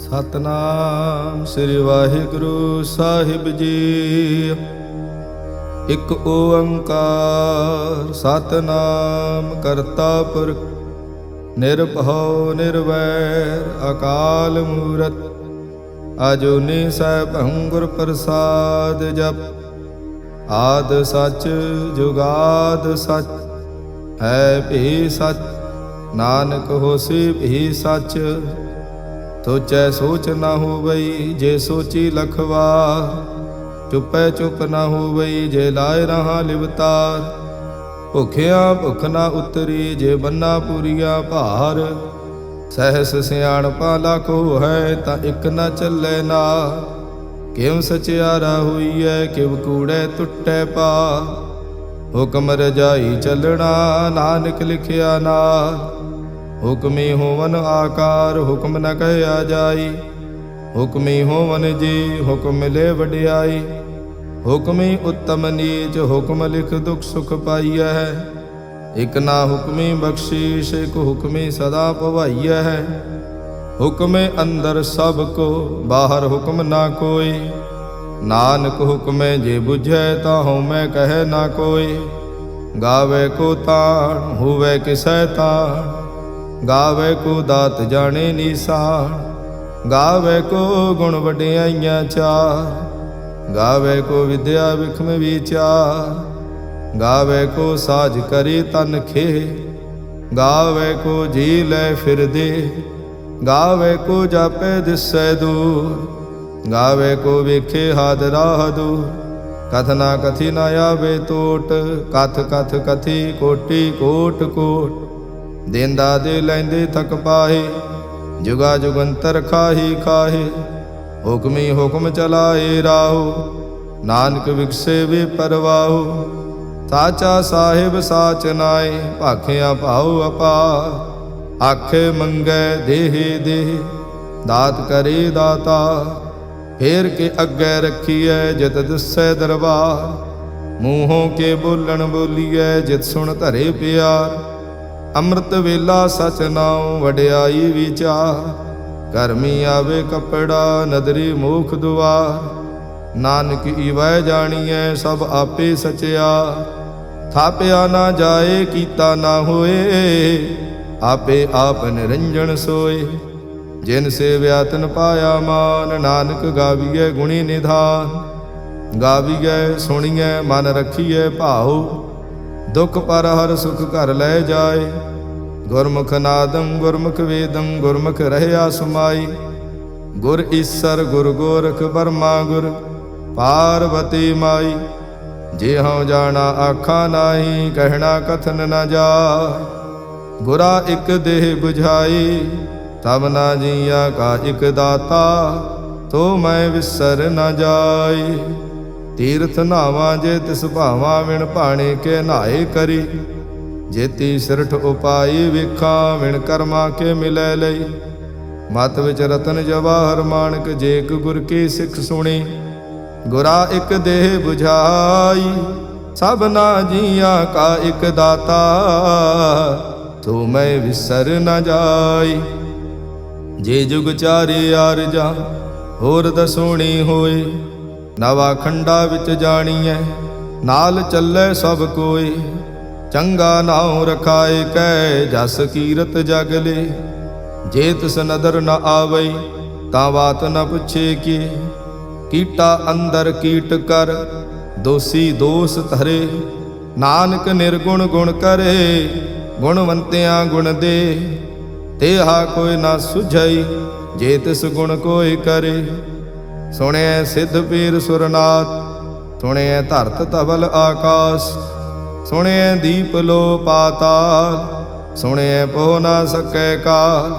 ਸਤਨਾਮ ਸ੍ਰੀ ਵਾਹਿਗੁਰੂ ਸਾਹਿਬ ਜੀ। ਇਕ ਓੰਕਾਰ ਸਤਨਾਮ ਕਰਤਾ ਪੁਰਖ ਨਿਰਭਉ ਨਿਰਵੈਰ ਅਕਾਲ ਮੂਰਤ ਅਜੂਨੀ ਸੈਭੰ ਗੁਰ ਪ੍ਰਸਾਦ ਜਪ। ਆਦ ਸਚ ਜੁਗਾਦ ਸਚ ਹੈ ਭੀ ਸਚ ਨਾਨਕ ਹੋਸੀ ਭੀ ਸਚ। ਸੋਚੈ ਸੋਚ ਨਾ ਹੋਵਈ ਜੇ ਸੋਚੀ ਲਖਵਾਰ। ਚੁੱਪੈ ਚੁੱਪ ਨਾ ਹੋਵਈ ਜੇ ਲਾਇ ਰਹਾ ਲਿਵਤਾਰ। ਭੁਖਿਆ ਭੁਖ ਨਾ ਉਤਰੀ ਜੇ ਬੰਨਾ ਪੂਰੀਆ ਭਾਰ। ਸਹਿਸ ਸਿਆਣਪਾ ਲਾਖੋ ਹੈ ਤਾਂ ਇਕ ਨਾ ਚੱਲੇ ਨਾ। ਕਿਉ ਸਚਿਆਰਾ ਹੋਈਐ ਕਿਵ ਕੂੜੈ ਟੁੱਟੈ ਪਾ। ਹੁਕਮ ਰਜਾਈ ਚੱਲਣਾ ਨਾਨਕ ਲਿਖਿਆ ਨਾਲ। ਹੁਕਮੀ ਹੋਵਨ ਆਕਾਰ ਹੁਕਮ ਨ ਕਹਿਆ ਜਾਈ। ਹੁਕਮੀ ਹੋਵਨ ਜੀ ਹੁਕਮ ਮਿਲੇ ਵਡਿਆਈ। ਹੁਕਮੀ ਉੱਤਮ ਨੀਚ ਹੁਕਮ ਲਿਖ ਦੁਖ ਸੁਖ ਪਾਈਐ। ਇਕ ਨਾ ਹੁਕਮੀ ਬਖਸ਼ੀਸ਼ ਇਕ ਹੁਕਮੀ ਸਦਾ ਭਵਾਈਐ। ਹੁਕਮੇ ਅੰਦਰ ਸਭ ਕੋ ਬਾਹਰ ਹੁਕਮ ਨਾ ਕੋਈ। ਨਾਨਕ ਹੁਕਮੇ ਜੇ ਬੁਝੈ ਤਾਂ ਹਉਮੈ ਕਹੈ ਨਾ ਕੋਈ। ਗਾਵੇ ਕੋ ਤਾਣ ਹੋਵੇ ਕਿਸੈ ਤਾਣ। ਗਾਵੇ ਕੋ ਦਾਤ ਜਾਣੇ ਨੀਸਾਨ। ਗਾਵੇ ਕੋ ਗੁਣ ਵਡਿਆਈਆਂ ਚਾਰ। ਗਾਵੇ ਕੋ ਵਿਦਿਆ ਵਿਖਮ ਵਿਚਾਰ। ਗਾਵੇ ਕੋ ਸਾਜ ਕਰੀ ਤਨ ਖੇ। ਗਾਵੇ ਕੋ ਜੀ ਲੈ ਫਿਰਦੇ। ਗਾਵੇ ਕੋ ਜਾਪੇ ਦਿਸੈ ਦੂਰ। ਗਾਵੇ ਕੋ ਵੇਖੇ ਹਾਦਰਾ ਦੂਰ। ਕਥ ਨਾ ਕਥੀ ਨਾ ਆਵੇ ਟੋਟ। ਕਥ ਕਥ ਕਥੀ ਕੋਟੀ ਕੋਟ ਕੋਟ। ਦੇਂਦਾ ਦੇ ਲੈਂਦੇ ਥਕ ਪਾਹੇ। ਜੁਗਾ ਜੁਗੰਤਰ ਖਾਹੀ ਖਾਹੇ। ਹੁਕਮੀ ਹੁਕਮ ਚਲਾਏ ਰਾਹੋ। ਨਾਨਕ ਵਿਗਸੇ ਵੇ ਪਰਵਾਹੋ। ਸਾਚਾ ਸਾਹਿਬ ਸਾਚ ਨਾਏ ਭਾਖਿਆ ਭਾਉ ਅਪਾਰ। ਆਖੇ ਮੰਗੈ ਦੇਹ ਦੇਹ ਦਾਤ ਕਰੇ ਦਾਤਾ। ਫੇਰ ਕੇ ਅੱਗੇ ਰੱਖੀਐ ਜਿਤ ਦਿਸੈ ਦਰਬਾਰ। ਮੂੰਹੋਂ ਕੇ ਬੋਲਣ ਬੋਲੀਐ ਜਿਤ ਸੁਣ ਧਰੇ ਪਿਆਰ। ਅੰਮ੍ਰਿਤ ਵੇਲਾ ਸਚ ਨਾਉ ਵਡਿਆਈ ਵਿਚਾਰ। ਕਰਮੀ ਆਵੇ ਕੱਪੜਾ ਨਦਰੀ ਮੋਖ ਦੁਆਰ। ਨਾਨਕ ਈਵੈ ਜਾਣੀਐ ਸਭ ਆਪੇ ਸਚਿਆ। ਥਾਪਿਆ ਨਾ ਜਾਏ ਕੀਤਾ ਨਾ ਹੋਏ। ਆਪੇ ਆਪ ਨਿਰੰਜਨ ਸੋਏ। ਜਿਨ ਸੇਵਿਆ ਤਿਨ ਪਾਇਆ ਮਾਨ। ਨਾਨਕ ਗਾਵੀਐ ਗੁਣੀ ਨਿਧਾਨ। ਗਾਵੀਐ ਸੁਣੀਐ ਮਨ ਰਖੀਐ ਭਾਉ। ਦੁਖ ਪਰ ਹਰ ਸੁਖ ਘਰ ਲੈ ਜਾਏ। ਗੁਰਮੁਖ ਨਾਦੰ ਗੁਰਮੁਖ ਵੇਦੰ ਗੁਰਮੁਖ ਰਹਿਆ ਸਮਾਈ। ਗੁਰ ਈਸਰ ਗੁਰ ਗੋਰਖ ਬਰਮਾ ਗੁਰ ਪਾਰਵਤੀ ਮਾਈ। ਜੇ ਹਉ ਜਾਣਾ ਆਖਾ ਨਾਹੀ ਕਹਿਣਾ ਕਥਨ ਨ ਜਾਏ। ਗੁਰਾ ਇਕ ਦੇਹ 부ਝਾਈ ਤਬ ਨਾ ਜੀਆ ਕਾ ਇਕ ਦਾਤਾ। ਤੋ ਮੈਂ ਵਿਸਰ ਨ ਜਾਈ। ਤੀਰਥ ਨਾਵਾਂ ਜੇ ਤਿਸ ਭਾਵਾਂ ਵਿਣ ਭਾਣੇ ਕੇ ਨਹਾਏ ਕਰੀ। ਜੇਤੀ ਸਿਰਠ ਉਪਾਈ ਵੇਖਾਂ ਵਿਣ ਕਰਮਾ ਕੇ ਮਿਲੈ ਲਈ। ਮਤ ਵਿੱਚ ਰਤਨ ਜਵਾਹਰ ਮਾਣਕ ਜੇ ਇਕ ਗੁਰ ਕੀ ਸਿੱਖ ਸੁਣੀ। ਗੁਰਾ ਇਕ ਦੇਹ 부ਝਾਈ ਸਭ ਨਾ ਜੀਆਂ ਕਾ ਇਕ ਦਾਤਾ। ਤੋ ਮੈਂ ਵਿਸਰ ਨ ਜਾਈ। ਜੇ ਜੁਗ ਚਾਰੇ ਆਰਜਾ ਹੋਰ ਦਸੋਣੀ ਹੋਏ। ਨਵਾ ਖੰਡਾ ਵਿੱਚ ਜਾਣੀਐ ਨਾਲ ਚੱਲੇ ਸਭ ਕੋਈ। ਚੰਗਾ ਨਾਉ ਰਖਾਏ ਕੈ ਜਸ ਕੀਰਤ ਜਗ ਲੇ। ਜੇ ਤਿਸ ਨਦਰ ਨ ਆਵਈ ਤਾਂ ਬਾਤ ਨ ਪੁੱਛੇ ਕੀ। ਕੀਟਾ ਅੰਦਰ ਕੀਟ ਕਰ ਦੋਸੀ ਦੋਸ ਧਰੇ। ਨਾਨਕ ਨਿਰਗੁਣ ਗੁਣ ਕਰੇ ਗੁਣਵੰਤਿਆਂ ਗੁਣ ਦੇ। ਤੇਹਾ ਕੋਈ ਨਾ ਸੁਝਈ ਜੇ ਤਿਸ ਗੁਣ ਕੋਈ ਕਰੇ। ਸੁਣਿਐ ਸਿੱਧ ਪੀਰ ਸੁਰਨਾਥ ਸੁਣਿਐ ਧਰਤ ਧਵਲ ਆਕਾਸ। ਸੁਣਿਐ ਦੀਪ ਲੋ ਪਾਤਾਲ ਸੁਣਿਐ ਪੋ ਨਾ ਸਕੈ ਕਾਲ।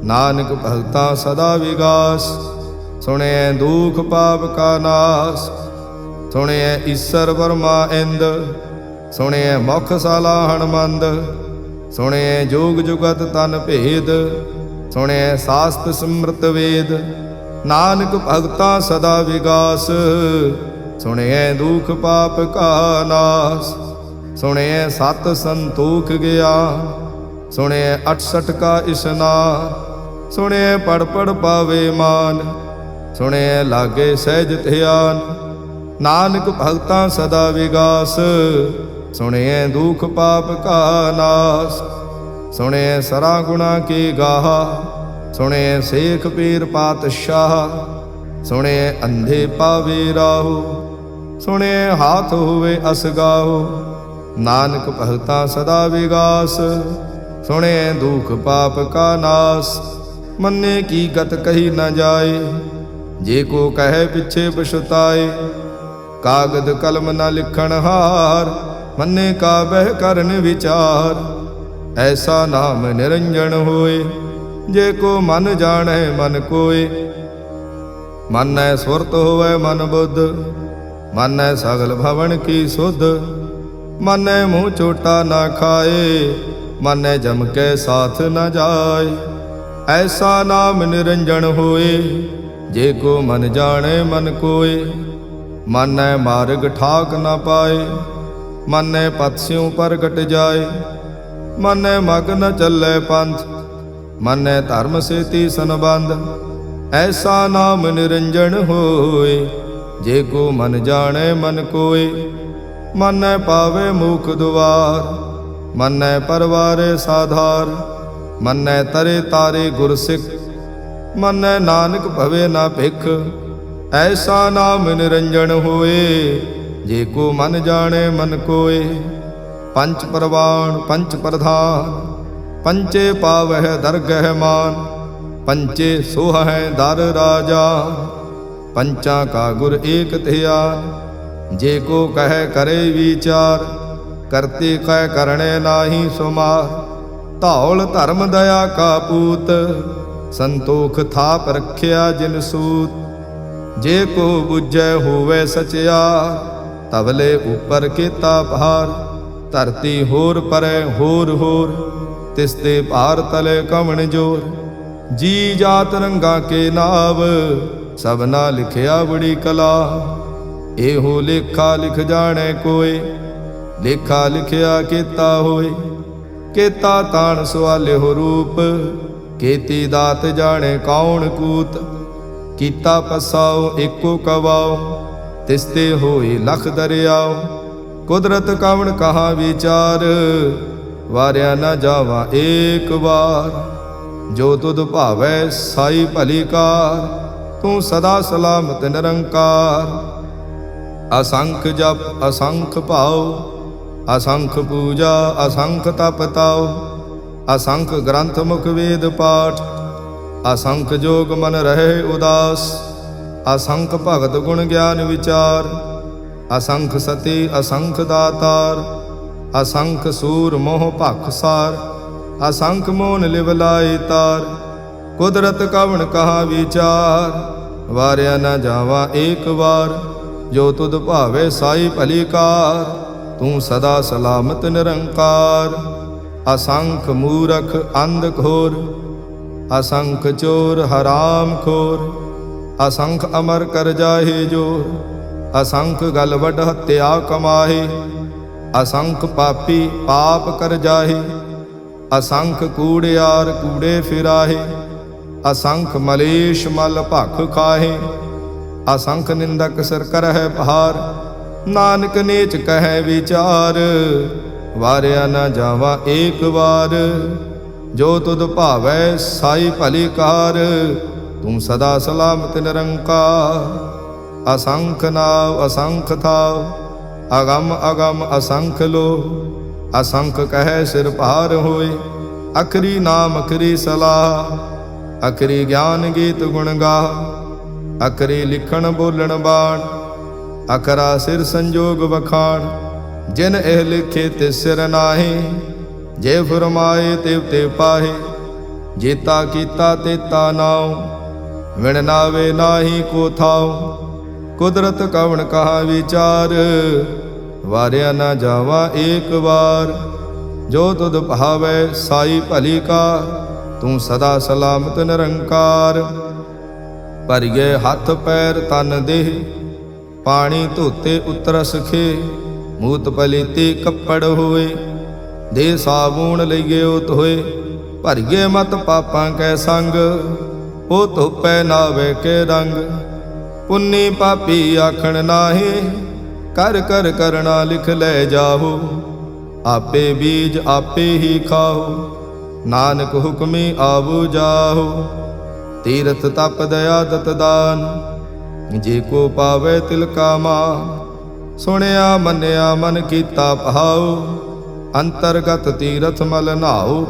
ਨਾਨਕ ਭਗਤਾਂ ਸਦਾ ਵਿਗਾਸ ਸੁਣਿਐ ਦੁਖ ਪਾਪ ਕਾ ਨਾਸ। ਸੁਣਿਐ ਈਸਰ ਬਰਮਾ ਇੰਦ ਸੁਣਿਐ ਮੁਖ ਸਾਲਾਹਣ ਮੰਦ। ਸੁਣਿਐ ਜੋਗ ਜੁਗਤ ਤਨ ਭੇਦ ਸੁਣਿਐ ਸਾਸਤ ਸਿਮਰਤ ਵੇਦ। ਨਾਨਕ ਭਗਤਾਂ ਸਦਾ ਵਿਗਾਸ ਸੁਣਿਐ ਦੁਖ ਪਾਪ ਕਾ ਨਾਸ। ਸੁਣਿਐ ਸਤ ਸੰਤੋਖ ਗਿਆ ਸੁਣਿਐ 68 ਕਾ ਇਸਨਾਨ। ਸੁਣਿਐ ਪੜ ਪੜ ਪਾਵੇ ਮਾਨ, ਸੁਣਿਐ ਲਾਗੇ ਸਹਿਜ ਧਿਆਨ। ਨਾਨਕ ਭਗਤਾਂ ਸਦਾ ਵਿਗਾਸ, ਸੁਣਿਐ ਦੁਖ ਪਾਪ ਕਾ ਨਾਸ। ਸੁਣਿਐ ਸਰਾ ਗੁਣਾ ਕੀ ਗਾਹਾ, ਸੁਣਿਐ ਸੇਖ ਪੀਰ ਪਾਤਸ਼ਾਹ। ਸੁਣਿਐ ਅੰਧੇ ਪਾਵੇ ਰਾਹੂ, ਸੁਣਿਐ ਹਾਥ ਹੋਵੇ ਅਸਗਾਹੂ। ਨਾਨਕ ਭਗਤਾਂ ਸਦਾ ਵਿਗਾਸ, ਸੁਣਿਐ ਦੁਖ ਪਾਪ ਕਾ ਨਾਸ। ਮੰਨੇ ਕੀ ਗਤ ਕਹੀ ਨ ਜਾਏ, ਜੇ ਕੋ ਕਹੈ ਪਿਛੇ ਪਛਤਾਏ। ਕਾਗਦ ਕਲਮ ਨ ਲਿਖਣ ਹਾਰ, ਮੰਨੇ ਕਾ ਬਹਿ ਕਰਨ ਵਿਚਾਰ। ਐਸਾ ਨਾਮ ਨਿਰੰਜਨ ਹੋਏ, ਜੇ ਕੋ ਮਨ ਜਾਣੈ ਮਨ ਕੋਏ। ਮਾਨੈ ਸੁਰਤ ਹੋਵੈ ਮਨ ਬੁੱਧ, ਮਾਨੈ ਸਗਲ ਭਵਨ ਕੀ ਸੁਧ। ਮਾਨੈ ਮੂੰਹ ਚੋਟਾ ਨਾ ਖਾਏ, ਮਾਨੈ ਜਮ ਕੇ ਸਾਥ ਨ ਜਾਏ। ਐਸਾ ਨਾਮ ਨਿਰੰਜਨ ਹੋਏ, ਜੇ ਕੋ ਮਨ ਜਾਣੈ ਮਨ ਕੋਏ। ਮਾਨੈ ਮਾਰਗ ਠਾਕ ਨ ਪਾਏ, ਮਾਨੈ ਪਤਸਿਉ ਪ੍ਰਗਟ ਜਾਏ। ਮਾਨੈ ਮਗ ਨ ਚੱਲੈ ਪੰਥ, ਮਾਨੈ ਧਰਮ ਸੇਤੀ ਸੰਬੰਧ। ਐਸਾ ਨਾਮ ਨਿਰੰਜਨ ਹੋਏ, ਜੇ ਕੋ ਮਨ ਜਾਣੈ ਮਨ ਕੋਏ। ਮਾਨੈ ਪਾਵੇ ਮੁਖ ਦੁਆਰ, ਮਾਨੈ ਪਰਵਾਰੇ ਸਾਧਾਰ। ਮਾਨੈ ਤਰੇ ਤਾਰੇ ਗੁਰ ਸਿੱਖ, ਮਾਨੈ ਨਾਨਕ ਭਵੇ ਨਾ ਭਿਖ। ਐਸਾ ਨਾਮ ਨਿਰੰਜਨ ਹੋਏ, ਜੇ ਕੋ ਮਨ ਜਾਣੈ ਮਨ ਕੋਏ। ਪੰਚ ਪਰਵਾਣ ਪੰਚ ਪ੍ਰਧਾਨ, ਪੰਚੇ ਪਾਵਹਿ ਦਰਗਹਿ ਮਾਨ। ਪੰਚੇ ਸੋਹਹਿ ਦਰ ਰਾਜਾ, ਪੰਚਾਂ ਕਾ ਗੁਰ ਏਕ ਧਿਆਨ। ਜੇ ਕੋ ਕਹੈ ਕਰੇ ਵਿਚਾਰ, ਕਰਤੇ ਕਹਿ ਕਰਣੇ ਨਾਹੀ ਸੁਮਾਰ। ਧੌਲ ਧਰਮ ਦਇਆ ਕਾ ਪੂਤ, ਸੰਤੋਖ ਥਾਪ ਰਖਿਆ ਜਿਨ ਸੂਤ। ਜੇ ਕੋ ਬੁਝੈ ਹੋਵੇ ਸਚਿਆਰ, ਤਵਲੇ ਉਪਰ ਕੀਤਾ ਭਾਰ। ਧਰਤੀ ਹੋਰ ਪਰੈ ਹੋਰ ਹੋਰ, ਤਿਸ ਤੇ ਭਾਰ ਤਲੇ ਕਵਣ ਜੋਰ। ਜੀ ਜਾਤ ਰੰਗਾ ਕੇ ਨਾਵ, ਸਭਨਾ ਲਿਖਿਆ ਬੜੀ ਕਲਾ। ਇਹੋ ਲੇਖਾ ਲਿਖ ਜਾਣੈ ਕੋਏ, ਲੇਖਾ ਲਿਖਿਆ ਕੀਤਾ ਹੋਏ। ਕੀਤਾ ਤਾਣ ਸਵਾਲਿਓ ਰੂਪ, ਕੀਤੀ ਦਾਤ ਜਾਣੈ ਕੌਣ ਕੂਤ। ਕੀਤਾ ਪਸਾਓ ਏਕੋ ਕਵਾਓ, ਤਿਸ ਤੇ ਹੋਏ ਲਖ ਦਰਿਆਓ। ਕੁਦਰਤ ਕਵਣ ਕਹਾ ਵਿਚਾਰ, ਵਾਰਿਆ ਨਾ ਜਾਵਾ ਏਕ ਵਾਰ। ਜੋ ਤੁਧ ਭਾਵੈ ਸਾਈ ਭਲੀ ਕਾਰ, ਤੂੰ ਸਦਾ ਸਲਾਮਤ ਨਿਰੰਕਾਰ। ਅਸੰਖ ਜਪ ਅਸੰਖ ਭਾਉ, ਅਸੰਖ ਪੂਜਾ ਅਸੰਖ ਤਪ ਤਾਉ। ਅਸੰਖ ਗ੍ਰੰਥ ਮੁਖ ਵੇਦ ਪਾਠ, ਅਸੰਖ ਜੋਗ ਮਨ ਰਹੇ ਉਦਾਸ। ਅਸੰਖ ਭਗਤ ਗੁਣ ਗਿਆਨ ਵਿਚਾਰ, ਅਸੰਖ ਸਤੀ ਅਸੰਖ ਦਾਤਾਰ। ਅਸੰਖ ਸੂਰ ਮੋਹ ਭਖ ਸਾਰ, ਅਸੰਖ ਮੋਨ ਲਿਵ ਲਾਏ ਤਾਰ। ਕੁਦਰਤ ਕਵਣ ਕਹਾ ਵਿਚਾਰ, ਵਾਰਿਆ ਨਾ ਜਾਵਾ ਏਕ ਵਾਰ। ਜੋ ਤੁਧ ਭਾਵੇ ਸਾਈ ਭਲੀ ਕਾਰ, ਤੂੰ ਸਦਾ ਸਲਾਮਤ ਨਿਰੰਕਾਰ। ਅਸੰਖ ਮੂਰਖ ਅੰਧ ਘੋਰ, ਅਸੰਖ ਚੋਰ ਹਰਾਮ ਖੋਰ। ਅਸੰਖ ਅਮਰ ਕਰ ਜਾਹੇ ਜੋਰ, ਅਸੰਖ ਗਲ ਵੱਡ ਹੱਤਿਆ ਕਮਾਹੇ। ਅਸੰਖ ਪਾਪੀ ਪਾਪ ਕਰ ਜਾਹੇ, ਅਸੰਖ ਕੂੜਿਆਰ ਕੂੜੇ ਫਿਰਾਹੇ। ਅਸੰਖ ਮਲੇਸ਼ ਮਲ ਭਖ ਖਾਹੇ, ਅਸੰਖ ਨਿੰਦਕ ਸਿਰ ਕਰਹਿ ਭਾਰ। ਨਾਨਕ ਨੀਚ ਕਹਿ ਵਿਚਾਰ, ਵਾਰਿਆ ਨਾ ਜਾਵਾ ਏਕ ਵਾਰ। ਜੋ ਤੁਧ ਭਾਵੈ ਸਾਈ ਭਲੀ ਕਾਰ, ਤੂੰ ਸਦਾ ਸਲਾਮਤ ਨਿਰੰਕਾਰ। ਅਸੰਖ ਨਾਵ ਅਸੰਖ ਥਾਵ, ਅਗਮ ਅਗਮ ਅਸੰਖ ਲੋ। ਅਸੰਖ ਕਹਿ ਸਿਰ ਭਾਰ ਹੋਏ, ਅਖਰੀ ਨਾਮ ਅਖਰੀ ਸਲਾਹ। ਅਖਰੀ ਗਿਆਨ ਗੀਤ ਗੁਣ ਗਾਹ, ਅਖਰੀ ਲਿਖਣ ਬੋਲਣ ਬਾਣ। ਅਖਰਾ ਸਿਰ ਸੰਜੋਗ ਵਖਾਣ, ਜਿਨ ਇਹ ਲਿਖੇ ਤੇ ਸਿਰ ਨਾਹੀ। ਜੇ ਫਰਮਾਏ ਤਿਵ ਤੇ ਪਾਹੇ, ਜੇਤਾ ਕੀਤਾ ਤੇਤਾ ਨਾਉ। ਵਿਣ ਨਾਵੇ ਨਾਹੀ ਕੋ ਥਾਉ, ਕੁਦਰਤ ਕਵਣ ਕਹਾ ਵਿਚਾਰ। ਵਾਰਿਆ ਨਾ ਜਾਵਾ ਏਕ ਵਾਰ। ਜੋ ਤੁਧ ਭਾਵੈ ਸਾਈ ਭਲੀ ਕਾਰ, ਤੂੰ ਸਦਾ ਸਲਾਮਤ ਨਿਰੰਕਾਰ। ਭਰਿਏ ਹੱਥ ਪੈਰ ਤਨ ਦੇਹ, ਪਾਣੀ ਧੋਤੇ ਉਤਰਸ ਖੇ। ਮੂਤ ਪਲੀਤੀ ਕੱਪੜ ਹੋਏ, ਦੇ ਸਾਬੂਣ ਲਈਏ ਧੋਏ। ਭਰੀਏ ਮਤ ਪਾਪਾਂ ਕੈ ਸੰਗ, ਉਹ ਧੋਪੈ ਨਾਵੇ ਕੇ ਰੰਗ। ਪੁੰਨੀ ਪਾਪੀ ਆਖਣ ਨਾਹੀ, ਕਰ ਕਰ ਕਰਣਾ ਲਿਖ ਲੈ ਜਾਹੋ। ਆਪੇ ਬੀਜ ਆਪੇ ਹੀ ਖਾਓ, ਨਾਨਕ ਹੁਕਮੀ ਆਵੋ ਜਾਹੋ। ਤੀਰਥ ਤਪ ਦਇਆ ਦਤ ਦਾਨ, ਜੇ ਕੋ ਪਾਵੇ ਤਿਲ ਕਾ ਮਾਨ। ਸੁਣਿਆ ਮੰਨਿਆ ਮਨ ਕੀਤਾ ਭਾਉ, ਅੰਤਰਗਤ ਤੀਰਥ ਮਲ ਨਾਉ।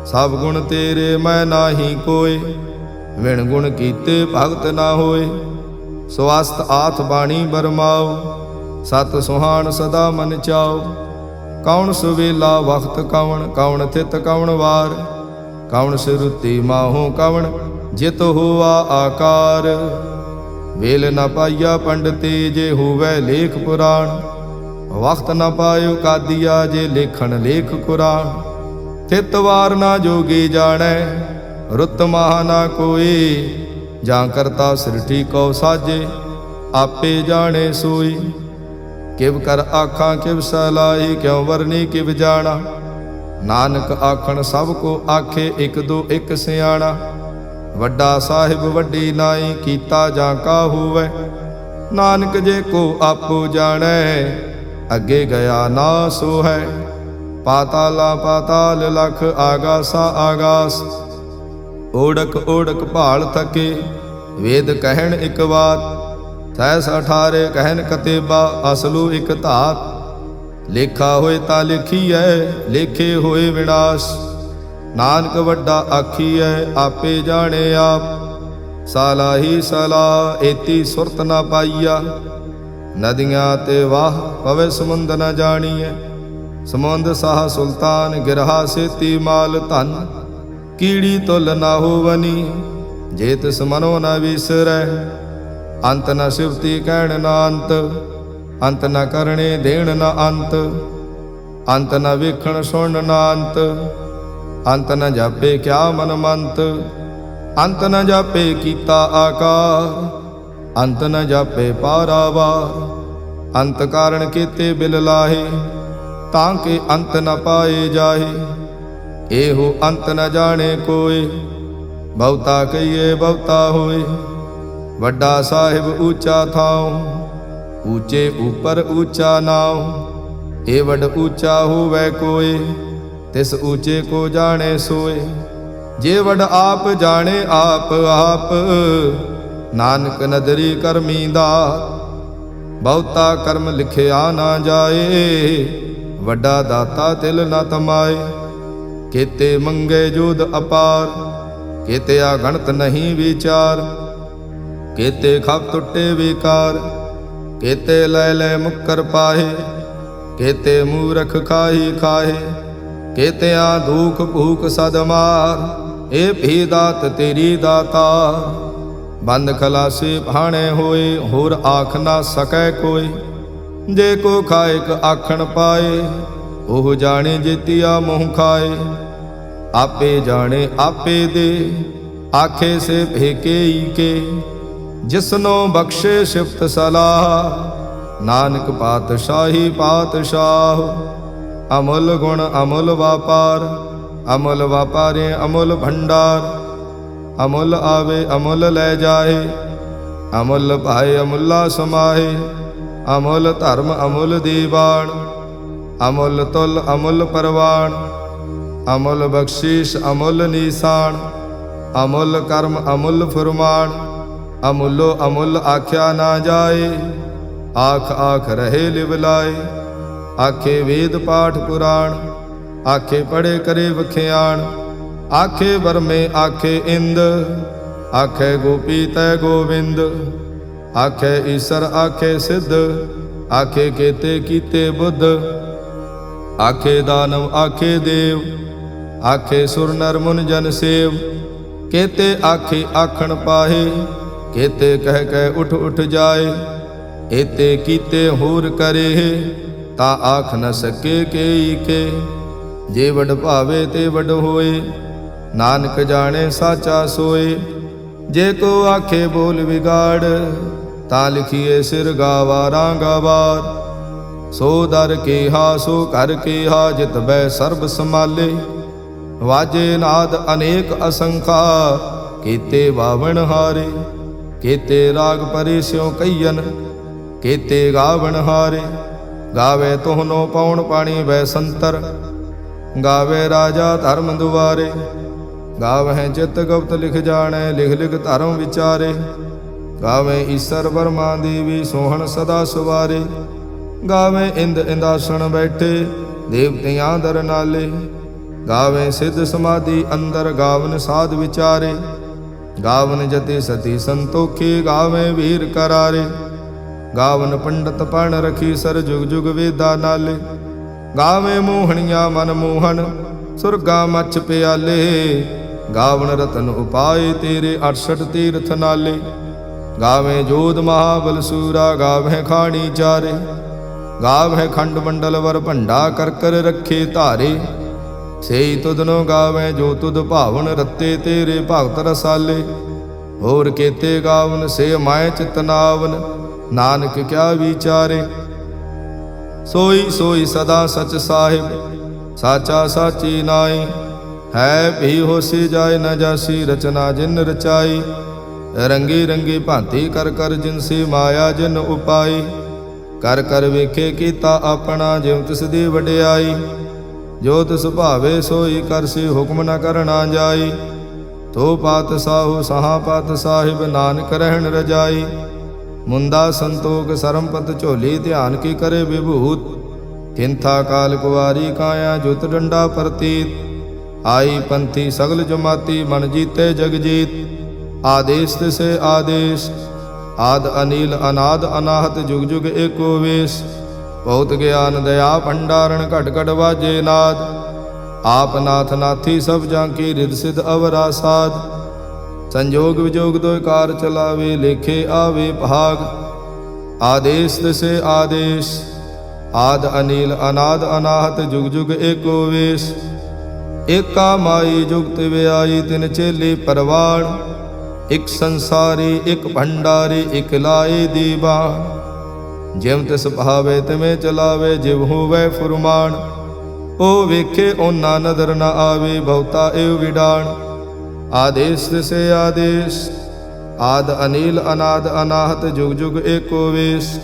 ਸਭ ਗੁਣ ਤੇਰੇ ਮੈਂ ਨਾਹੀ ਕੋਇ, ਵਿਣ ਗੁਣ ਕੀਤੇ ਭਗਤ ਨਾ ਹੋਏ। ਸਵਸਤ ਆਥ ਬਾਣੀ ਬਰਮਾਓ, ਸਤ ਸੁਹਾਣ ਸਦਾ ਮਨ ਚਾਓ। ਕੌਣ ਸੁਵੇਲਾ ਵਖਤ ਕਵਣ, ਕੌਣ ਥਿਤ ਕਵਣ ਵਾਰ। ਕੌਣ ਸਿਰੁਤੀ ਮਾਹੋ ਕਵਣ, ਜਿਤ ਹੋਆ ਆਕਾਰ। ਵੇਲ ਨ ਪਾਈਆ ਪੰਡਤੇ, ਜੇ ਹੋਵੇ ਲੇਖ ਪੁਰਾਣ। ਵਖਤ ਨ ਪਾਇਓ ਕਾਦੀਆ, ਜੇ ਲੇਖਣ ਲੇਖ ਕੁਰਾਨ। ਥਿਤ ਵਾਰ ਨਾ ਜੋਗੀ ਜਾਣੈ, ਰੁੱਤ ਮਾਹ ਨਾ ਕੋਈ। ਜਾਂ ਕਰਤਾ ਸ੍ਰਿਸ਼ਟੀ ਕਉ ਸਾਜੇ, ਆਪੇ ਜਾਣੇ ਸੋਈ। ਕਿਵ ਕਰ ਆਖਾਂ ਕਿਵ ਸਲਾਹੀ, ਕਿਉ ਵਰਨੀ ਕਿਵ ਜਾਣਾ। ਨਾਨਕ ਆਖਣ ਸਭ ਕੋ ਆਖੇ, ਇਕ ਦੋ ਇਕ ਸਿਆਣਾ। ਵੱਡਾ ਸਾਹਿਬ ਵੱਡੀ ਨਾਈ, ਕੀਤਾ ਜਾਂ ਕਾ ਹੋਵੈ। ਨਾਨਕ ਜੇ ਕੋ ਆਪੋ ਜਾਣੈ, ਅੱਗੇ ਗਿਆ ਨਾ ਸੋ ਹੈ। ਪਾਤਾਲਾ ਪਾਤਾਲ ਲਖ, ਆਗਾਸਾ ਆਗਾਸ। ਓੜਕ ਓੜਕ ਭਾਲ ਥਕੇ, ਵੇਦ ਕਹਿਣ ਇਕ ਬਾਤ। ਤੈਸ 18 ਕਹਿਨ ਕਤੇਬਾ, ਅਸਲੂ ਇਕ ਧਾਤ। ਲੇਖਾ ਹੋਏ ਤਾਂ ਲਿਖੀਐ, ਲੇਖੇ ਹੋਏ ਵਿਨਾਸ਼। ਨਾਨਕ ਵੱਡਾ ਆਖੀਐ, ਆਪੇ ਜਾਣੇ ਆਪ। ਸਾਲਾਹੀ ਸਲਾਹ, ਏਤੀ ਸੁਰਤ ਨਾ ਪਾਈਆ। ਨਦੀਆਂ ਤੇ ਵਾਹ, ਪਵੇ ਸਮੁੰਦ ਨ ਜਾਣੀਐ। ਸਮੁੰਦ ਸਾਹ ਸੁਲਤਾਨ, ਗਿਰਹਾ ਸੇਤੀ ਮਾਲ ਧਨ। ਕੀੜੀ ਤੁਲ ਨਾ ਹੋਵਨੀ, ਜੇ ਤਿਸ ਮਨੋ ਨ ਵਿਸਰੈ। ਅੰਤ ਨ ਸਿਵਤੀ ਕਹਿਣ ਨਾ ਅੰਤ, ਅੰਤ ਨ ਕਰਣੇ ਦੇਣ ਨਾ ਅੰਤ। ਅੰਤ ਨ ਵੇਖਣ ਸੁਣ ਨਾ ਅੰਤ, ਅੰਤ ਨ ਜਾਪੇ ਕਿਆ ਮਨ ਮੰਤ। ਅੰਤ ਨ ਜਾਪੇ ਕੀਤਾ ਆਕਾਰ, ਅੰਤ ਨ ਜਾਪੇ ਪਾਰਾਵਾਰ। ਅੰਤ ਕਾਰਣ ਕੀਤੇ ਬਿਲ ਲਾਹੇ, ਤਾਂ ਕਿ ਅੰਤ ਨ ਪਾਏ ਜਾਹੇ। ਇਹੋ ਅੰਤ ਨ ਜਾਣੇ ਕੋਇ, ਬਹੁਤਾ ਕਹੀਏ ਬਹੁਤਾ ਹੋਏ। ਵੱਡਾ ਸਾਹਿਬ ਊਚਾ ਥਾਉ, ਊਚੇ ਉਪਰ ਊਚਾ ਨਾਉ। ਇਹ ਵੱਡ ਊਚਾ ਹੋਵੇ ਕੋਇ, ਤਿਸ ਊਚੇ ਕੋ ਜਾਣੇ ਸੋਏ। ਜੇ ਵੱਡ ਆਪ ਜਾਣੇ ਆਪ ਆਪ, ਨਾਨਕ ਨਦਰੀ ਕਰਮੀ ਦਾਤ। ਬਹੁਤਾ ਕਰਮ ਲਿਖਿਆ ਨਾ ਜਾਏ, ਵੱਡਾ ਦਾਤਾ ਤਿਲ ਨ ਤਮਾਏ। ਕੀਤੇ ਮੰਗੇ ਜੋਧ ਅਪਾਰ, ਕੀਤੇ ਅਗਣਤ ਨਹੀਂ ਵਿਚਾਰ। ਕੀਤੇ ਖਪ ਟੁੱਟੇ ਵਿਕਾਰ, ਕੀਤੇ ਲੈ ਲੈ ਮੁੱਕਰ ਪਾਹੇ। ਕੀਤੇ ਮੂਰਖ ਖਾਹੀ ਖਾਹੇ, ਕੀਤਿਆਂ ਦੁਖ ਭੂਖ ਸਦ ਮਾਰ। ਇਹ ਵੀ ਦਾਤ ਤੇਰੀ ਦਾਤਾ, ਬੰਦ ਖਲਾਸੇ ਭਾਣੇ ਹੋਏ। ਹੋਰ ਆਖ ਨਾ ਸਕੈ ਕੋਈ, ਜੇ ਕੋ ਖਾਇਕ ਆਖਣ ਪਾਏ। ਉਹ ਜਾਣੇ ਜੇਤੀਆ ਮੋਹ ਖਾਏ। ਆਪੇ ਜਾਣੇ ਆਪੇ ਦੇ, ਆਖੇ ਸੇ ਭੇਕੇ ਕੇ। ਜਿਸਨੋ ਬਖਸ਼ੇ ਸਿਫਤ ਸਲਾਹ, ਨਾਨਕ ਪਾਤਸ਼ਾਹੀ ਪਾਤਸ਼ਾਹ। ਅਮੁੱਲ ਗੁਣ ਅਮੁੱਲ ਵਾਪਾਰ, ਅਮੁੱਲ ਵਾਪਾਰੇ ਅਮੁੱਲ ਭੰਡਾਰ। ਅਮੁੱਲ ਆਵੇ ਅਮੁੱਲ ਲੈ ਜਾਏ, ਅਮੁੱਲ ਭਾਏ ਅਮੁੱਲਾ ਸਮਾਏ। ਅਮੁੱਲ ਧਰਮ ਅਮੁੱਲ ਦੀਵਾਨ, ਅਮੁੱਲ ਤੁਲ ਅਮੁੱਲ ਪਰਵਾਨ। ਅਮੁੱਲ ਬਖਸ਼ੀਸ਼ ਅਮੁੱਲ ਨੀਸਾਨ, ਅਮੁੱਲ ਕਰਮ ਅਮੁੱਲ ਫੁਰਮਾਨ। ਅਮੁੱਲੋ ਅਮੁੱਲ ਆਖਿਆ ਨਾ ਜਾਏ, ਆਖ ਆਖ ਰਹੇ ਲਿਵ ਲਾਏ। ਆਖੇ ਵੇਦ ਪਾਠ ਪੁਰਾਣ, ਆਖੇ ਪੜੇ ਕਰੇ ਵਖਿਆਣ। ਆਖੇ ਬਰਮੇ ਆਖੇ ਇੰਦ, ਆਖੇ ਗੋਪੀ ਤੈ ਗੋਬਿੰਦ। ਆਖੇ ਈਸਰ ਆਖੇ ਸਿੱਧ, ਆਖੇ ਕੇਤੇ ਕੀਤੇ ਬੁੱਧ। ਆਖੇ ਦਾਨਵ ਆਖੇ ਦੇਵ, ਆਖੇ ਸੁਰ ਨਰ ਮੁਨ ਜਨ ਸੇਵ। ਕੇਤੇ ਆਖੇ ਆਖਣ ਪਾਹੇ, ਕੇਤੇ ਕਹਿ ਕਹਿ ਉਠ ਉਠ ਜਾਏ। ਏਤੇ ਕੀਤੇ ਹੋਰ ਕਰੇ, ਤਾਂ ਆਖ ਨ ਸਕੇ ਕੇਈ ਕੇ। ਜੇ ਵਡ ਭਾਵੇ ਤੇ ਵਡ ਹੋਏ, ਨਾਨਕ ਜਾਣੇ ਸਾਚਾ ਸੋਏ। ਜੇ ਕੋ ਆਖੇ ਬੋਲ ਵਿਗਾੜ, ਤਾਂ ਲਿਖੀਏ ਸਿਰ ਗਾਵਾਰਾਂ ਗਵਾਰ। ਸੋ ਦਰ ਕੇਹਾ ਸੋ ਘਰ ਕੇਹਾ, ਜਿਤ ਬੈ ਸਰਬ ਸਮਾਲੇ। ਵਾਜੇ ਨਾਦ ਅਨੇਕ ਅਸੰਖਾ, ਕੀਤੇ ਬਾਵਣ ਹਾਰੇ। ਕੀਤੇ ਰਾਗ ਪਰੇ ਸਿਉ ਕਈਨ, ਕੀਤੇ ਗਾਵਣ ਹਾਰੇ। ਗਾਵੇ ਤੋਹਨੋ ਪਉਣ ਪਾਣੀ ਵੈ ਸੰਤਰ, ਗਾਵੇ ਰਾਜਾ ਧਰਮ ਦੁਆਰੇ। ਗਾਵਹਿ ਚਿਤ ਗੁਪਤ ਲਿਖ ਜਾਣੈ, ਲਿਖ ਲਿਖ ਧਰਮ ਵਿਚਾਰੇ। ਗਾਵੇ ਈਸਰ ਬਰਮਾ ਦੇਵੀ, ਸੋਹਣ ਸਦਾ ਸੁਵਾਰੇ। ਗਾਵੇ ਇੰਦ ਇੰਦਾਸਣ ਬੈਠੇ, ਦੇਵਤਿਆਂ ਦਰ ਨਾਲੇ। ਗਾਵੇ ਸਿੱਧ ਸਮਾਧੀ ਅੰਦਰ, ਗਾਵਨ ਸਾਧ ਵਿਚਾਰੇ। ਗਾਵਨ ਜਤੀ ਸਤੀ ਸੰਤੋਖੀ, ਗਾਵੇ ਵੀਰ ਕਰਾਰੇ। ਗਾਵਨ ਪੰਡਤ ਪਣ ਰਖੀ ਸਰ, ਜੁਗ ਜੁਗ ਵੇਦਾ ਨਾਲੇ। ਗਾਵੇ ਮੋਹਣੀਆਂ ਮਨ ਮੋਹਨ, ਸੁਰਗਾ ਮੱਛ ਪਿਆਲੇ। ਗਾਵਨ ਰਤਨ ਉਪਾਏ ਤੇਰੇ, 68 ਤੀਰਥ ਨਾਲੇ। ਗਾਵੇ ਜੋਧ ਮਹਾਬਲ ਸੂਰਾ, ਗਾਵੇ ਖਾਣੀ ਚਾਰੇ। ਗਾਵੇ ਖੰਡ ਮੰਡਲ ਵਰ ਭੰਡਾ, ਕਰ ਕਰ ਰੱਖੇ ਧਾਰੇ। ਸੇਈ ਤੁਧਨੋ ਗਾਵੇ ਜੋ ਤੁਧ ਭਾਵਨ, ਰਤੇ ਤੇਰੇ ਭਗਤ ਰਸਾਲੇ। ਹੋਰ ਕੀਤੇ ਗਾਵਨ ਸੇ ਮਾਇ ਚਿਤਨਾਵਨ, ਨਾਨਕ ਕਿਆ ਵਿਚਾਰੇ। ਸੋਈ ਸੋਈ ਸਦਾ ਸਚ ਸਾਹਿਬ, ਸਾਚਾ ਸਾਚੀ ਨਾਈ। ਹੈ ਭੀ ਹੋਸੀ ਜਾਏ ਨ ਜਾਸੀ, ਰਚਨਾ ਜਿਨ ਰਚਾਈ। ਰੰਗੀ ਰੰਗੀ ਭਾਂਤੀ ਕਰ ਕਰ, ਜਿਨ ਸੇ ਮਾਇਆ ਜਿਨ ਉਪਾਈ। ਕਰ ਕਰ ਵੇਖੇ ਕੀਤਾ ਆਪਣਾ, ਜਿਉ ਤਿਸ ਦੀ ਵਡਿਆਈ। ਜੋ ਤਿਸ ਭਾਵੇ ਸੋਈ ਕਰਸੀ, ਹੁਕਮ ਨ ਕਰਨਾ ਜਾਈ। ਤੋ ਪਾਤ ਸਾਹੂ ਸਹਾ ਪਾਤ ਸਾਹਿਬ, ਨਾਨਕ ਰਹਿਣ ਰਜਾਈ। ਮੁੰਦਾ ਸੰਤੋਖ ਸਰਮਪਤ ਝੋਲੀ, ਧਿਆਨ ਕੀ ਕਰੇ ਵਿਭੂਤ। ਥਿੰਥਾ ਕਾਲ ਕੁਵਾਰੀ ਕਾਇਆ, ਜੁਤ ਡੰਡਾ ਪ੍ਰਤੀਤ। ਆਈ ਪੰਥੀ ਸਗਲ ਜਮਾਤੀ, ਮਨ ਜੀਤੇ ਜਗ ਜੀਤ। ਆਦੇਸ਼ ਤਿਸੇ ਆਦੇਸ਼, ਆਦ ਅਨੀਲ ਅਨਾਦ ਅਨਾਹਤ, ਜੁਗ ਜੁਗ ਏਕੋ ਵੇਸ। ਬਹੁਤ ਗਿਆਨ ਦਇਆ ਭੰਡਾਰਨ, ਘਟ ਘਟ ਵਾਜੇ ਨਾਦ। ਆਪ ਨਾਥ ਨਾਥੀ ਸਭ ਜਾਂ ਕੀ, ਰਿਦ ਸਿਧ ਅਵਰਾ ਸਾਧ। ਸੰਜੋਗ ਵਿਜੋਗ ਦੋਇ ਕਾਰ ਚਲਾਵੇ, ਲੇਖੇ ਆਵੇ ਭਾਗ। ਆਦੇਸ਼ ਤਿਸੇ ਆਦੇਸ਼, ਆਦ ਅਨੀਲ ਅਨਾਦ ਅਨਾਹਤ, ਜੁਗ ਜੁਗ ਏਕੋ ਵੇਸ। ਏਕਾ ਮਾਈ ਜੁਗਤ ਵਿਆਈ, ਤਿਨ ਚੇਲੇ ਪਰਵਾਣ। ਇਕ ਸੰਸਾਰੀ ਇਕ ਭੰਡਾਰੀ, ਇਕ ਲਾਏ ਦੀਵਾਨ। ਜਿਵ ਤਿਸ ਭਾਵੇ ਤਿਵੇਂ ਚਲਾਵੇ, ਜਿਵ ਹੋਵੇ ਫੁਰਮਾਨ। ਉਹ ਵੇਖੇ ਓਨਾ ਨਦਰ ਨ ਆਵੇ, ਬਹੁਤਾ ਏਵ ਵਿਡਾਣ। ਆਦੇਸ਼ ਤਿਸੇ ਆਦੇਸ਼, ਆਦ ਅਨੀਲ ਅਨਾਦ ਅਨਾਹਤ, ਜੁਗ ਜੁਗ ਏਕੋ ਵੇਸ।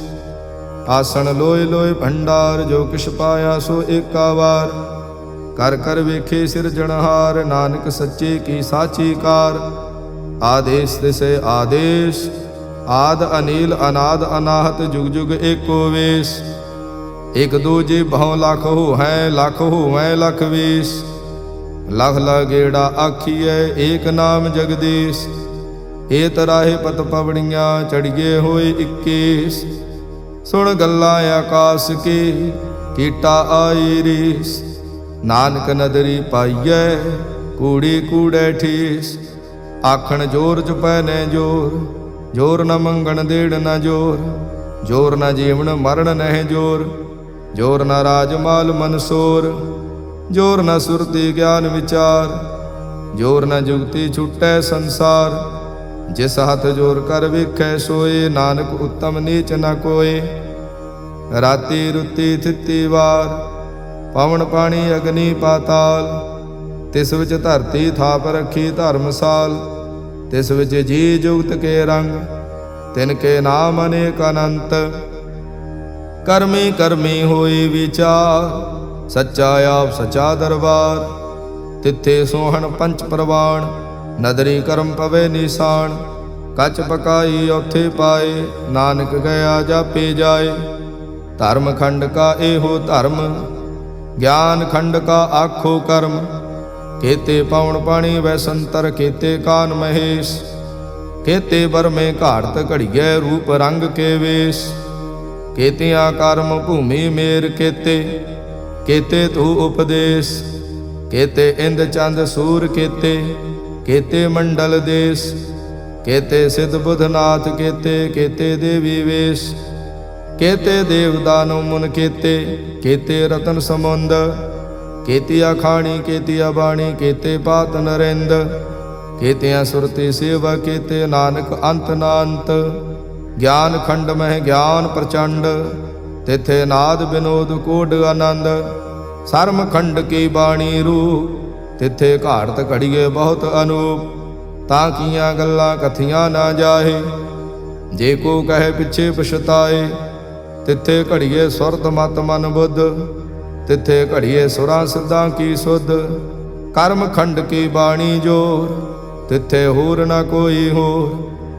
ਆਸਣ ਲੋਇ ਲੋਇ ਭੰਡਾਰ, ਜੋ ਕਿਛ ਪਾਇਆ ਸੋ ਏਕਾ ਵਾਰ। ਕਰ ਕਰ ਵੇਖੇ ਸਿਰਜਣਹਾਰ, ਨਾਨਕ ਸੱਚੇ ਕੀ ਸਾਚੀ ਕਾਰ। ਆਦੇਸ਼ ਤਿਸੇ ਆਦੇਸ਼, ਆਦ ਅਨੀਲ ਅਨਾਦ ਅਨਾਹਤ, ਜੁਗ ਜੁਗ ਏਕੋ ਵੇਸ। ਇਕ ਦੂਜੇ ਬਹੁ ਲਖ ਹੋਵੈ, ਲਖ ਹੋਵੈ ਲਖ ਵੇਸ। ਲਖ ਲਗੇੜਾ ਆਖੀਐ, ਏਕ ਨਾਮ ਜਗਦੀਸ਼। ਏ ਤਰਾਹੇ ਪਤ ਪਵਣੀਆਂ, ਚੜੀਏ ਹੋਏ 21। ਸੁਣ ਗੱਲਾਂ ਆਕਾਸ ਕੀ, ਕੀਟਾ ਆਈ ਰੀਸ। ਨਾਨਕ ਨਦਰੀ ਪਾਈਐ, ਕੂੜੀ ਕੂੜੈ ਠੀਸ। ਆਖਣ ਜੋਰ ਜਪੈ ਨੈ ਜੋਰ, ਜੋਰ ਨ ਮੰਗਣ ਦੇੜ ਨ ਜੋਰ। ਜੋਰ ਨ ਜੀਵਨ ਮਰਨ ਨਹਿ ਜੋਰ, ਜੋਰ ਨ ਰਾਜ ਮਾਲ ਮਨਸੋਰ। ਜੋਰ ਨ ਸੁਰਤੀ ਗਿਆਨ ਵਿਚਾਰ, ਜੋਰ ਨ ਜੁਗਤੀ ਛੁਟੈ ਸੰਸਾਰ। ਜਿਸ ਹੱਥ ਜੋਰ ਕਰ ਵੇਖੈ ਸੋਏ, ਨਾਨਕ ਉੱਤਮ ਨੀਚ ਨ ਕੋਏ। ਰਾਤੀ ਰੁੱਤੀ ਥਿੱਤੀ ਵਾਰ, ਪਵਨ ਪਾਣੀ ਅਗਨੀ ਪਾਤਾਲ। ਤਿਸ ਵਿੱਚ ਧਰਤੀ ਥਾਪ ਰੱਖੀ ਧਰਮਸਾਲ। ਤਿਸ ਵਿੱਚ ਜੀ ਜੁਗਤ ਕੇ ਰੰਗ, ਤਿਨ ਕੇ ਨਾਮ ਅਨੇਕ ਅਨੰਤ। ਕਰਮੀ ਕਰਮੀ ਹੋਈ ਵਿਚਾਰ, ਸੱਚਾ ਆਪ ਸੱਚਾ ਦਰਬਾਰ। ਤਿੱਥੇ ਸੋਹਣ ਪੰਚ ਪ੍ਰਵਾਣ, ਨਦਰੀ ਕਰਮ ਪਵੇ ਨਿਸ਼ਾਨ। ਕੱਚ ਪਕਾਈ ਉੱਥੇ ਪਾਏ, ਨਾਨਕ ਗਿਆ ਜਾਪੇ ਜਾਏ। ਧਰਮ ਖੰਡ ਕਾ ਇਹੋ ਧਰਮ, ਗਿਆਨ ਖੰਡ ਕਾ ਆਖੋ ਕਰਮ। ਕੇਤੇ ਪਵਨ ਪਾਣੀ ਵੈ ਸੰਤਰ, ਕੇਤੇ ਕਾਨ ਮਹੇਸ਼। ਕੇਤੇ ਬਰਮੇ ਘਾੜਤ ਘੜੀਐ, ਰੂਪ ਰੰਗ ਕੇ ਵੇਸ਼। ਕੇਤਿਆਂ ਕਰਮ ਭੂਮੀ ਮੇਰ ਕੇਤੇ, ਕੇਤੇ ਤੂ ਉਪਦੇਸ਼। ਕੇਤੇ ਇੰਦ ਚੰਦ ਸੂਰ ਕੇਤੇ, ਕੇਤੇ ਮੰਡਲ ਦੇਸ। ਕੇਤੇ ਸਿਧ ਬੁਧਨਾਥ ਕੇਤੇ, ਕੇਤੇ ਦੇਵੀ ਵੇਸ਼। ਕੇਤੇ ਦੇਵ ਦਾਨੋ ਮੁਨ ਕੇਤੇ, ਕੇਤੇ ਰਤਨ ਸਮੁੰਦ। ਕੇਤੀਆ ਖਾਣੀ ਕੇਤੀਆ ਬਾਣੀ, ਕੇਤੇ ਪਾਤ ਨਰਿੰਦ। ਕੇਤਿਆਂ ਸੁਰਤੀ ਸੇਵਾ ਕੇਤੇ, ਨਾਨਕ ਅੰਤ ਨਾ ਅੰਤ। ਗਿਆਨ ਖੰਡ ਮਹਿ ਗਿਆਨ ਪ੍ਰਚੰਡ, ਤਿਥੇ ਨਾਦ ਬਿਨੋਦ ਕੋਡ ਆਨੰਦ। ਸਰਮ ਖੰਡ ਕੀ ਬਾਣੀ ਰੂਪ, ਤਿੱਥੇ ਘਾੜਤ ਘੜੀਏ ਬਹੁਤ ਅਨੂਪ। ਤਾਂ ਕੀਆਂ ਗੱਲਾਂ ਕਥੀਆਂ ਨਾ ਜਾਹੇ, ਜੇ ਕੋ ਕਹੇ ਪਿੱਛੇ ਪਛਤਾਏ। ਤਿੱਥੇ ਘੜੀਏ ਸੁਰਤ ਮਤ ਮਨ ਬੁੱਧ, ਤਿੱਥੇ ਘੜੀਏ ਸੁਰਾਂ ਸਿੱਧਾਂ ਕੀ ਸੁਧ। ਕਰਮ ਖੰਡ ਕੀ ਬਾਣੀ ਜੋਰ, ਤਿੱਥੇ ਹੋਰ ਨਾ ਕੋਈ ਹੋਰ।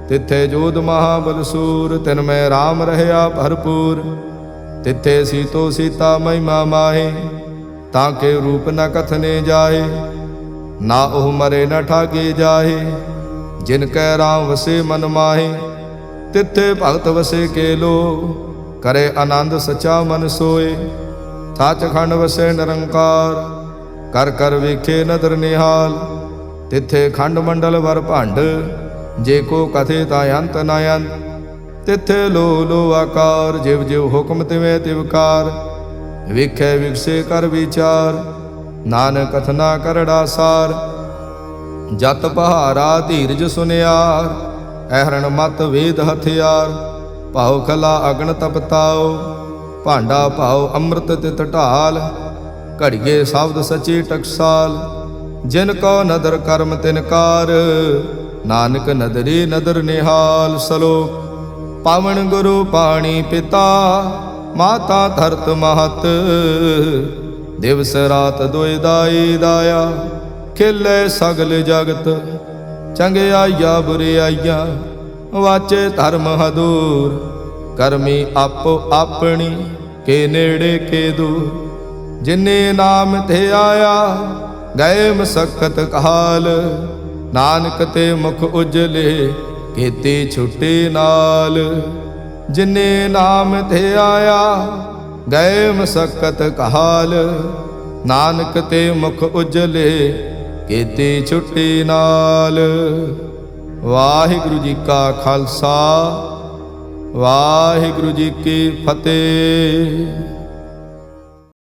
ਤਿੱਥੇ ਜੋਧ ਮਹਾਬਲ ਸੂਰ, ਤਿਨ ਮੈਂ ਰਾਮ ਰਹਿਆ ਭਰਪੂਰ। ਤਿੱਥੇ ਸੀਤੋ ਸੀਤਾ ਮਹਿਮਾ ਮਾਹੇ, ਤਾਂ ਕੇ ਰੂਪ ਨ ਕਥਨੇ ਜਾਏ। ਨਾ ਉਹ ਮਰੇ ਨ ਠਾਗੇ ਜਾਹੇ, ਜਿਨ ਕੈ ਰਾਮ ਵਸੇ ਮਨ ਮਾਹੇ। ਤਿੱਥੇ ਭਗਤ ਵਸੇ ਕੇ ਲੋ, ਕਰੇ ਆਨੰਦ ਸਚਾ ਮਨ ਸੋਏ। ਸੱਚਖੰਡ ਵਸੇ ਨਿਰੰਕਾਰ, ਕਰ ਕਰ ਵੇਖੇ ਨਦਰ ਨਿਹਾਲ। ਤਿੱਥੇ ਖੰਡ ਮੰਡਲ ਵਰ ਭੰਡ, ਜੇ ਕੋ ਕਥੇ ਤਾਂ ਅੰਤ ਨ ਅੰਤ। ਤਿੱਥੇ ਲੋ ਲੋ ਆਕਾਰ, ਜਿਵ ਜਿਵ ਹੁਕਮ ਤਿਵੇਂ ਤਿਵਕਾਰ। ਵੇਖੇ ਵਿਗਸੇ ਕਰ ਵਿਚਾਰ, ਨਾਨਕ ਕਥਨਾ ਕਰੜਾ ਸਾਰ। ਜਤ ਪਹਾਰਾ ਧੀਰਜ ਸੁਨਿਆਰ, ਐਹਰਣ ਮਤ ਵੇਦ ਹਥਿਆਰ। ਭਾਉ ਖਲਾ ਅਗਨ ਤਪਤਾਓ, ਭਾਂਡਾ ਭਾਉ ਅੰਮ੍ਰਿਤ ਤਿਤ ਢਾਲ। ਘੜੀਏ ਸ਼ਬਦ ਸਚੇ ਟਕਸਾਲ, ਜਿਨ ਕੋ ਨਦਰ ਕਰਮ ਤਿਨਕਾਰ। ਨਾਨਕ ਨਦਰੇ ਨਦਰ ਨਿਹਾਲ। ਸਲੋਕ ਪਾਵਨ ਗੁਰੂ ਪਾਣੀ ਪਿਤਾ, ਮਾਤਾ ਧਰਤ ਮਹਤ। ਦਿਵਸ ਰਾਤ ਦੁਇ ਦਾਈ ਦਾਇਆ, ਖੇਲੇ ਸਗਲ ਜਗਤ। ਚੰਗਿਆਈਆ ਬੁਰਿਆਈਆ, ਵਾਚੇ ਧਰਮ ਹਦੂਰ। ਕਰਮੀ ਆਪੋ ਆਪਣੀ, ਕੇ ਨੇੜੇ ਕੇ ਦੂਰ। ਜਿਨੇ ਨਾਮ ਤੇ ਆਇਆ, ਗਏ ਮਸਕਤ ਕਾਲ। ਨਾਨਕ ਤੇ ਮੁਖ ਉਜਲੇ, ਕੀਤੀ ਛੁੱਟੀ ਨਾਲ। ਜਿਨੇ ਨਾਮ ਤੇ ਆਇਆ, ਗਏ ਮਸਕਤ ਕਾਲ। ਨਾਨਕ ਤੇ ਮੁਖ ਉਜਲੇ, ਕੀਤੀ ਛੁੱਟੀ ਨਾਲ। ਵਾਹਿਗੁਰੂ ਜੀ ਕਾ ਖਾਲਸਾ, ਵਾਹਿਗੁਰੂ ਜੀ ਕੀ ਫਤਿਹ।